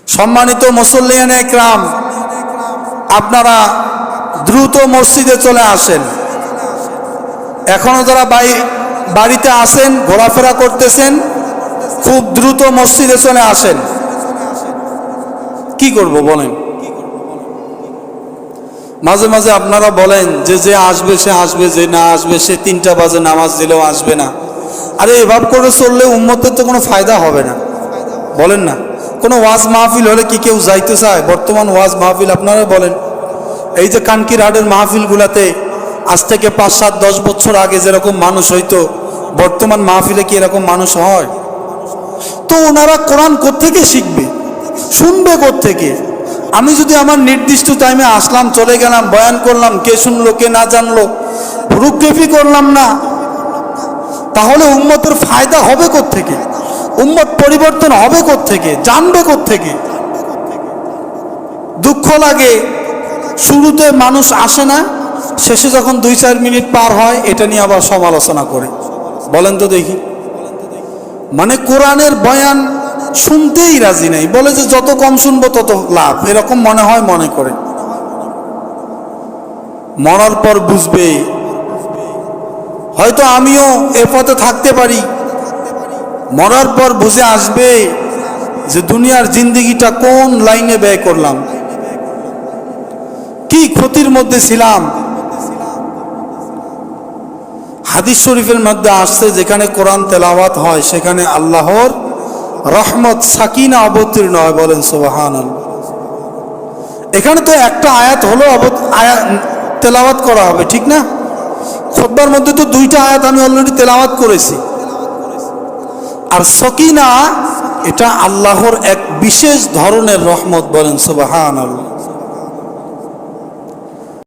সম্মানিত মুসল্লিয়ানে একরাম, আপনারা দ্রুত মসজিদে চলে আসেন। এখনো যারা বাড়িতে আছেন, ঘোরাফেরা করতেছেন, খুব দ্রুত মসজিদে চলে আসেন। কি করব বলেন? মাঝে মাঝে আপনারা বলেন যে যে আসবে সে আসবে, যে না আসবে সে 3টা বাজে নামাজ দিলেও আসবে না। আরে এভাবে করে চললে উম্মতের তো কোনো ফায়দা হবে না, বলেন না? কোনো ওয়াজ মাহফিল হলে কি কেউ যাইতে চায়? বর্তমান ওয়াজ মাহফিল আপনারা বলেন, এই যে কানকির হাটের মাহফিলগুলাতে আজ থেকে 5, 7, 10 বছর আগে যেরকম মানুষ হইতো, বর্তমান মাহফিলে কি এরকম মানুষ হয়? তো ওনারা কোরআন কোত্থেকে শিখবে, শুনবে কোত্থেকে? আমি যদি আমার নির্দিষ্ট টাইমে আসলাম, চলে গেলাম, বয়ান করলাম, কে শুনলো কে না জানলো, ভ্রুক্ষেপই করলাম না, তাহলে উম্মতের ফায়দা হবে কোত্থেকে? উম্মত পরিবর্তন হবে কোত্থেকে? জানবে কোত্থেকে? দুঃখ লাগে, শুরুতে মানুষ আসে না, শেষে যখন 2-4 মিনিট পার হয় এটা নিয়ে আবার সমালোচনা করে। বলেন তো দেখি, মানে কোরআনের বয়ান শুনতেই রাজি নাই, বলে যে যত কম শুনবো তত লাভ, এরকম মনে হয়, মনে করে। মরার পর বুঝবে, হয়তো আমিও এ পথে থাকতে পারি, মরার পর বুঝে আসবে যে দুনিয়ার জিন্দেগিটা কোন লাইনে ব্যয় করলাম, কি ক্ষতির মধ্যে ছিলাম। হাদিস শরীফের মধ্যে আসছে, যেখানে কোরআন তেলাওয়াত হয় সেখানে আল্লাহর রহমত সাকিনা অবতীর্ণ হয়। বলেন সুবহানাল্লাহ। এখানে তো একটা আয়াত হলো তেলাওয়াত করা হবে, ঠিক না? খুতবার মধ্যে তো 2টা আয়াত আমি অলরেডি তেলাওয়াত করেছি। আর সাকিনা এটা আল্লাহর এক বিশেষ ধরনের রহমত। বলেন সুবহানাল্লাহ।